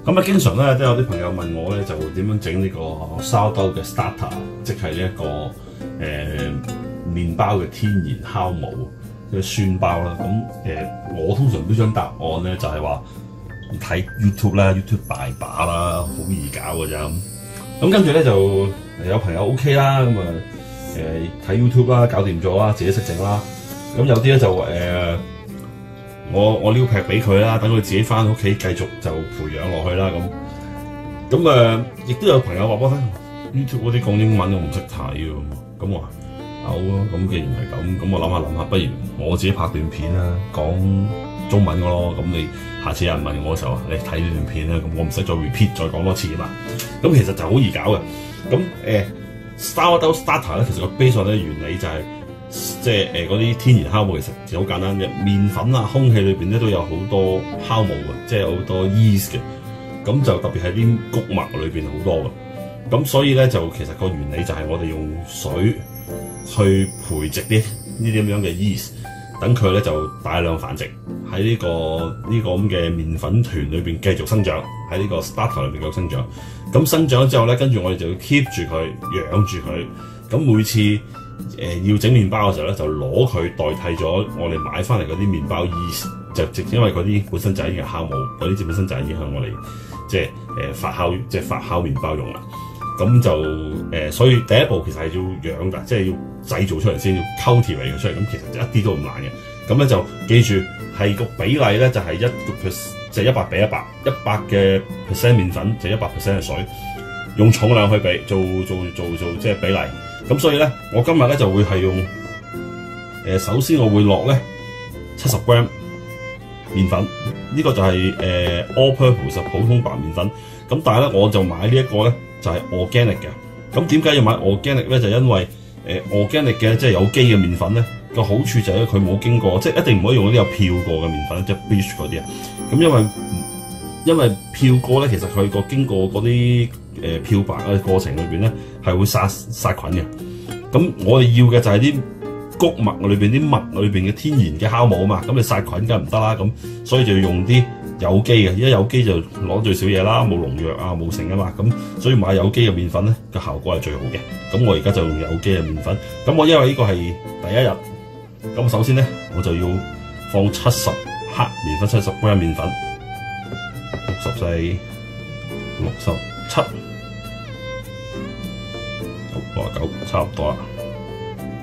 咁啊，經常咧都有啲朋友問我咧，就點樣整呢個 sourdough 嘅 starter， 即係呢一個麵包嘅天然酵母嘅酸包啦。咁我通常標準答案咧就係話睇 YouTube 啦 ，YouTube 大把啦，好易搞嘅咋。咁跟住咧就有朋友 OK 啦，咁啊睇 YouTube 啦，搞掂咗啦，自己識整啦。咁有啲咧就我撩劈俾佢啦，等佢自己翻屋企繼續就培養落去啦咁。亦都有朋友話俾我聽 YouTube 嗰啲講英文我唔識睇喎，咁我話好咯，咁既然係咁我諗下，不如我自己拍段片啦，講中文嘅咯。咁你下次有人問我嘅時候，你睇呢段片啦，咁我唔使再 repeat 再講多次啊嘛。咁其實就好易搞嘅。咁sourdough starter 咧，其實個 base 咧原理就係、即係嗰啲天然酵母，其實好簡單嘅，麵粉啊、空氣裏邊咧都有好多酵母嘅，即係好多 yeast 嘅。咁就特別係啲穀物裏邊好多嘅。咁所以咧就其實個原理就係我哋用水去培植啲呢啲咁樣嘅 yeast， 等佢咧就大量繁殖喺呢個咁嘅麵粉團裏邊繼續生長，喺呢個 starter 裏邊繼續生長。咁生長咗之後咧，跟住我哋就要 keep 住佢，養住佢。咁每次要整麵包嘅時候咧，就攞佢代替咗我哋買翻嚟嗰啲麵包 yeast， 就直因為嗰啲本身就係已經係酵母，嗰啲本身就係影響我哋即係發酵麵包用啦。咁就所以第一步其實係要養㗎，即係要製造出嚟先，要 cultivate 佢出嚟。咁其實一啲都唔難嘅。咁咧就記住係個比例咧就係就100比100，100嘅 percent 麵粉就100% 嘅水，用重量去比做即係比例。咁所以咧，我今日咧就會係用首先我會落咧70 gram 麵粉，呢個就係all purpose 普通白麵粉。咁但係咧我就買呢一個咧就係 organic 嘅。咁點解要買 organic 咧？就因為organic 嘅即係有機嘅麵粉咧個好處就係佢冇經過，即係一定唔可以用嗰啲有漂過嘅麵粉，即係 bleach 嗰啲啊。咁因為漂過咧，其實佢個經過嗰啲漂白嘅過程裏邊咧係會殺菌嘅。咁我哋要嘅就係啲穀物裏邊啲麥裏邊嘅天然嘅酵母啊嘛。咁你殺菌梗係唔得啦。咁所以就要用啲有機嘅，而家有機就攞最少嘢啦，冇農藥啊，冇剩啊嘛。咁所以買有機嘅麵粉咧個效果係最好嘅。咁我而家就用有機嘅麵粉。咁我因為呢個係第一日，咁首先咧我就要放70克麵粉，70 gram 麵粉，64、67、69，差唔多啦。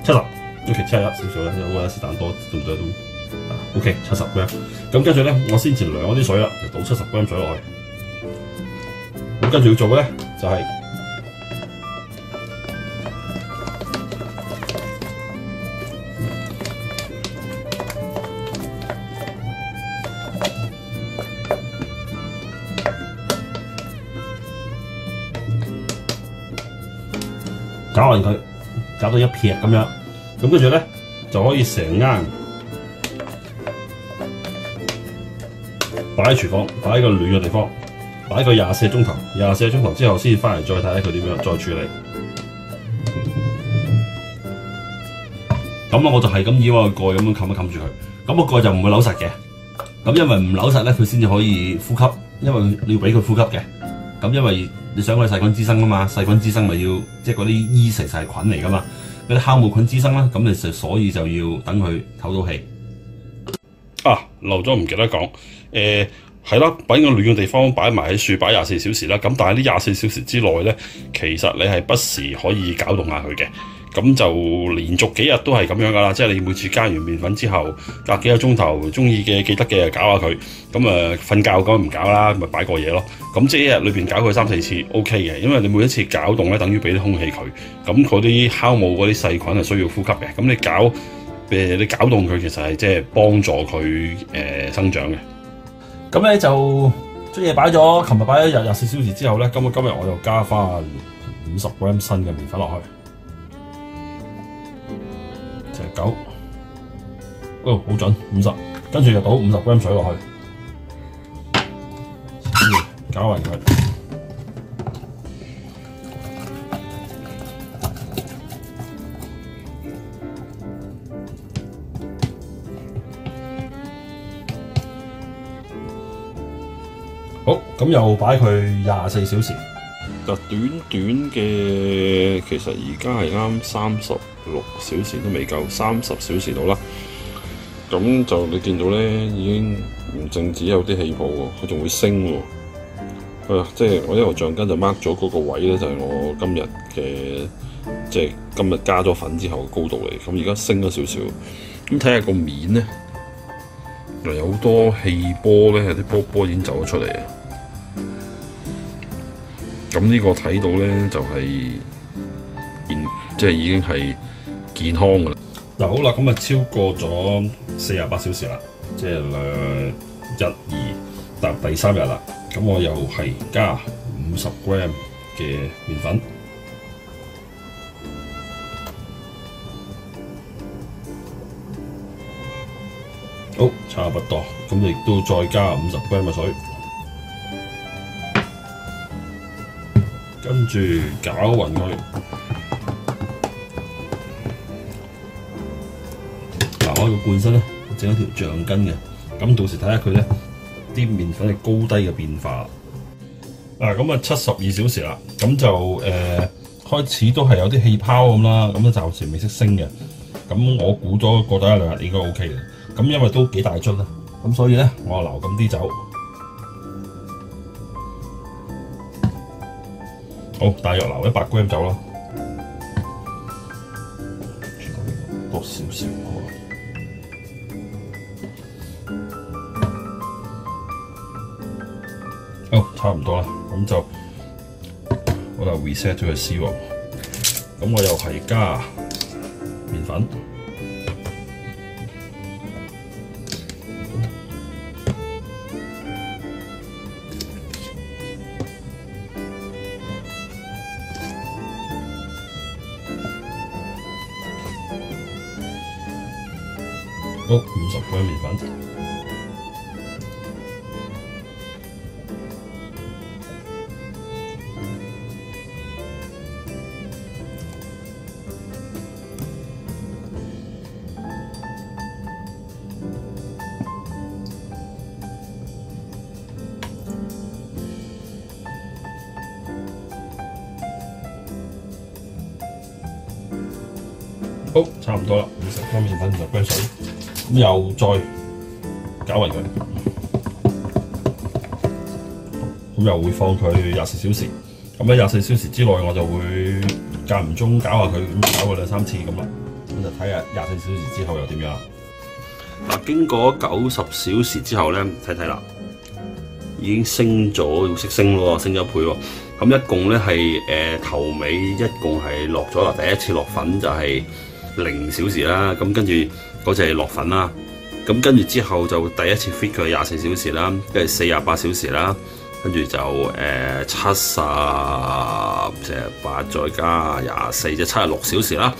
70，OK， 71少少啦，有個是但多，對唔對都？OK， 70 gram。咁跟住咧，我先前量嗰啲水啦，就倒70 gram 水落去。咁跟住要做嘅咧，就係攪勻佢，攪到一撇咁樣。咁跟住咧就可以成啱擺喺廚房，擺喺個暖嘅地方，擺佢24個鐘頭。24個鐘頭之後先翻嚟再睇下佢點樣再處理。咁我就係咁以個蓋咁樣冚一冚住佢。咁個蓋就唔會扭實嘅。咁因為唔扭實咧，佢先至可以呼吸。因為你要俾佢呼吸嘅。咁因為你想佢細菌滋生啊嘛，細菌滋生咪要即係嗰啲yeast係細菌嚟噶嘛，嗰啲酵母菌滋生啦，咁你所以就要等佢唞到氣。漏咗唔記得講，係啦，擺個暖嘅地方，擺埋喺樹，擺24小時啦。咁但係呢24小時之內咧，其實你係不時可以攪動下佢嘅。咁就連續幾日都係咁樣噶啦，即係你每次加完麵粉之後，隔幾個鐘頭，中意嘅記得嘅就攪下佢。咁瞓覺咁唔攪啦，咪擺過夜咯。咁即係一日裏邊攪佢3-4次 OK 嘅，因為你每一次攪動咧，等於俾啲空氣佢。咁嗰啲酵母嗰啲細菌係需要呼吸嘅。咁你攪動佢，其實係即係幫助佢生長嘅。咁咧就將嘢擺咗，琴日擺咗24小時之後咧，今日我又加翻50 gram 新嘅麵粉落去。9，好準50，跟住就倒50 gram 水落去，攪勻佢。好。咁又擺佢24小時。就短短嘅，其實而家係啱36小時都未夠，30小時到啦。咁就你見到咧，已經唔淨止有啲氣泡喎，佢仲會升喎。即係我一路橡筋就 mark 咗嗰個位咧，就係我今日嘅，即係今日加咗粉之後嘅高度嚟。咁而家升咗少少，咁睇下個面咧，有好多氣波咧，有啲波已經走咗出嚟啊！咁呢個睇到咧就係即係已經係健康㗎啦。嗱好啦，咁啊超過咗48小時啦，即係1、2踏第3日啦。咁我又係加50 gram 嘅麵粉，好差不多。咁亦都再加50 gram 嘅水。跟住攪勻佢，打開個罐身咧，整一條橡筋嘅，咁到時睇下佢咧啲麵粉係高低嘅變化。咁啊72小時啦，咁就開始都係有啲氣泡咁啦，咁暫時未識升嘅。咁我估咗過多1、2日應該 OK 嘅。咁因為都幾大樽啦，咁所以咧我留咁啲酒。好，大約留100 gram 酒啦，多少少好。好，差唔多啦，咁就我就 reset 咗佢燒喎。咁我又係加麵粉。好，50 gram 麵粉，好，差唔多啦，50 gram 麵粉，50 gram 水。咁又再攪勻佢，咁又會放佢24小時。咁喺24小時之內，我就會間唔中攪下佢，咁攪佢2、3次咁啦。咁就睇下24小時之後又點樣啦。嗱，經過90小時之後咧，睇睇啦，已經升咗，要識升咯，升咗1倍喎。咁一共咧係頭尾一共係落咗啦。第一次落粉就係0小時啦，咁跟住嗰隻係落粉啦，咁跟住之後就第一次 fit 佢24小時啦，跟住48小時啦，跟住就78再加24，即係76小時啦。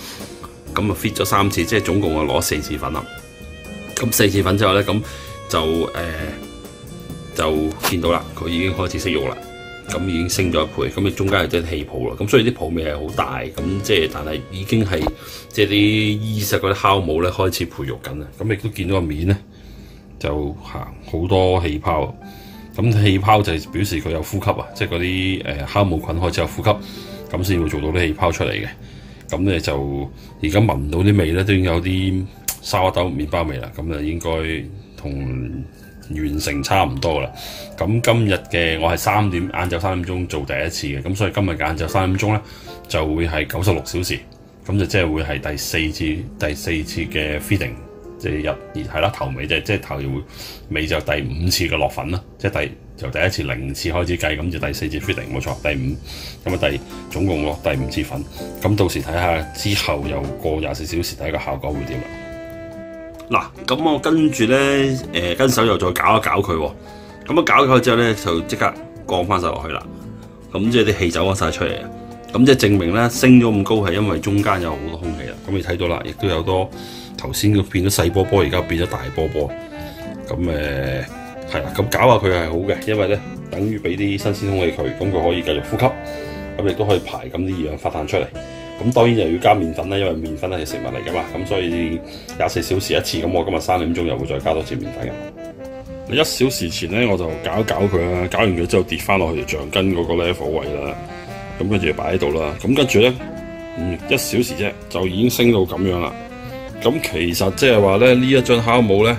咁啊 fit 咗3次，即係總共我攞4次粉啦。咁4次粉之後咧，咁就見到啦，佢已經開始識喐啦。咁已經升咗1倍，咁你中間有啲氣泡啦，咁所以啲泡味係好大，咁即係但係已經係即係啲衣飾嗰啲酵母咧開始培育緊啦，咁亦都見到個面咧就行好多氣泡，咁氣泡就係表示佢有呼吸啊，即係嗰啲酵母菌開始有呼吸，咁先會做到啲氣泡出嚟嘅。咁咧就而家聞到啲味咧都已經有啲沙兜麵包味啦，咁就應該同完成差唔多啦。咁今日嘅我係晏晝3點鐘做第一次嘅，咁所以今日嘅晏晝3點鐘咧就會係96小時，咁就即係會係第四次嘅 feeding， 即係係啦，頭尾即係頭尾就第5次嘅落粉啦，即係由第一次0次開始計，咁就第4次 feeding 冇錯，第5咁啊總共落第5次粉，咁到時睇下之後又過24小時睇個效果會點啦。嗱，咁我跟住咧，跟手又再攪一攪佢喎，咁一攪佢之後咧，就即刻降翻晒落去啦。咁即係啲氣走翻晒出嚟啊！咁即係證明咧，升咗咁高係因為中間有好多空氣啦。咁你睇到啦，亦都有多頭先變咗細波波，而家變咗大波波。咁係啦，咁攪下佢係好嘅，因為咧等於俾啲新鮮空氣佢，咁佢可以繼續呼吸，咁亦都可以排咁啲二氧化碳出嚟。咁當然又要加麵粉啦，因為麵粉係食物嚟噶嘛，咁所以24小時一次，咁我今日3點鐘又會再加多次麵粉嘅。1小時前咧我就搞一搞佢啦，搞完佢之後跌翻落去條橡筋嗰個 level 位啦，咁跟住就擺喺度啦。咁跟住咧，1小時啫就已經升到咁樣啦。咁其實即係話咧呢一張酵母咧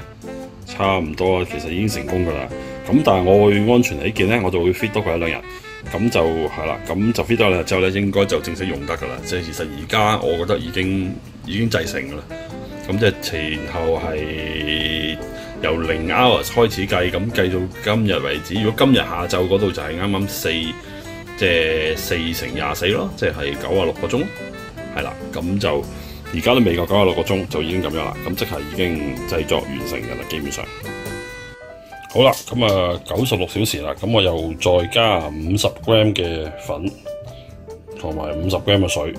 差唔多，其實已經成功噶啦。咁但係我會安全起見咧，我就會 fit 多佢1-2日。咁就係啦，咁就 fit 多2日之後咧，應該就正式用得噶啦。即係其實而家我覺得已經製成噶啦。咁即係前後係由0 hours 開始計，咁計到今日為止。如果今日下晝嗰度就係啱啱4乘24咯，即係96個鐘。係啦，咁就而家都未夠96個鐘，就已經咁樣啦。咁即係已經製作完成㗎啦，基本上。好啦，咁啊96小時啦，咁我又再加50 gram 嘅粉，同埋50 gram 嘅水。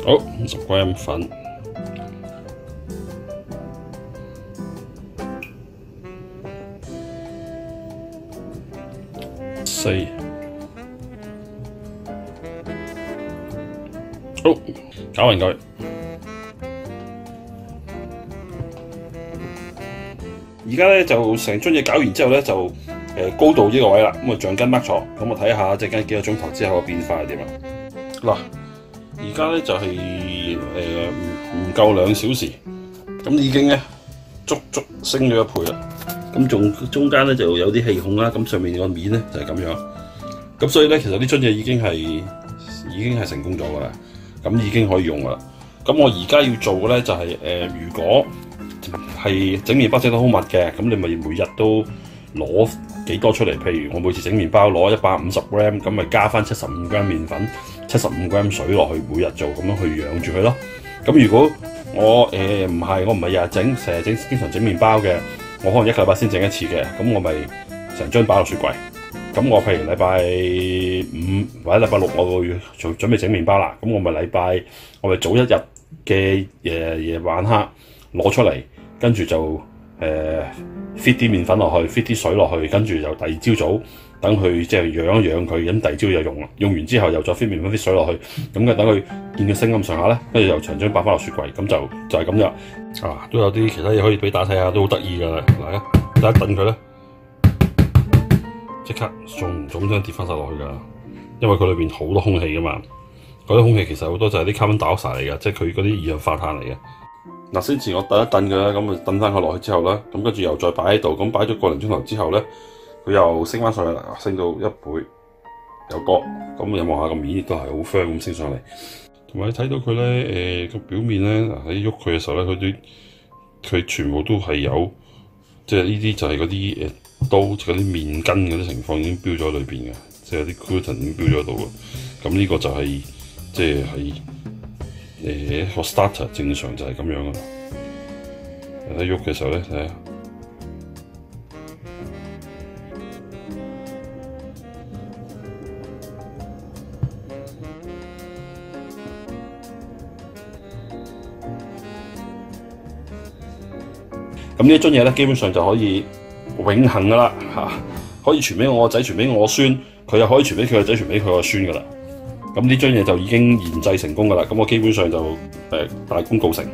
好，50 gram 粉。4，好，攪勻佢。而家咧就成樽嘢攪完之後咧就高度呢個位啦，咁啊橡筋 mark 咗，咁我睇下陣間幾個鐘頭之後嘅變化係點啊？嗱，而家咧就係唔夠2小時，咁已經咧足升咗1倍啦。咁中間咧就有啲氣孔啦，咁上面個面咧就係咁樣，咁所以咧其實呢樽嘢已經係成功咗噶啦，咁已經可以用噶啦。咁我而家要做嘅咧就係如果係整麵包整得好密嘅，咁你咪每日都攞幾多出嚟？譬如我每次整麵包攞150 gram， 咁咪加翻75 gram 麵粉、75 gram 水落去，每日做咁樣去養住佢咯。咁如果我唔係日日整，成日整經常整麵包嘅。我可能1個禮拜先整1次嘅，咁我咪成樽擺落雪櫃。咁我譬如禮拜5或者禮拜6我會準備整麵包啦，咁我咪早1日嘅夜晚黑攞出嚟，跟住就fit 啲麵粉落去 ，fit 啲水落去，跟住就第二朝早等佢即係養一養佢，咁第二朝就用啦。用完之後又再 fit 麵粉 fit 水落去，咁嘅等佢見佢升咁上下咧，跟住又長張擺翻落雪櫃，咁就係咁樣。都有啲其他嘢可以俾大家睇下，都好得意噶啦。嗱，大家等佢咧，即刻仲咁跌翻晒落去噶，因為佢裏邊好多空氣噶嘛。嗰啲空氣其實好多就係啲 carbon dioxide 嚟嘅，即係佢嗰啲二氧化碳嚟嘅。嗱，先前我等一等佢啦，咁啊等翻佢落去之後咧，咁跟住又再擺喺度，咁擺咗個零鐘頭之後咧，佢又升翻上去啦，升到1倍有個，咁你望下個面亦都係好 firm 咁升上嚟。同埋你睇到佢咧，個表面咧，喺喐佢嘅時候咧，佢全部都係有，即係呢啲就係嗰啲刀嗰啲麵筋嗰啲情況已經標咗喺裏邊嘅，即係啲 gluten 已經標咗喺度嘅。咁呢個就係即係一個 starter 正常就係咁樣嘅。喺喐嘅時候咧，睇下。咁呢一樽嘢咧，基本上就可以永恆噶啦嚇，可以傳俾我個仔，傳俾我個孫，佢又可以傳俾佢個仔，傳俾佢個孫噶啦。咁呢樽嘢就已經研製成功噶啦，咁我基本上就大功告成。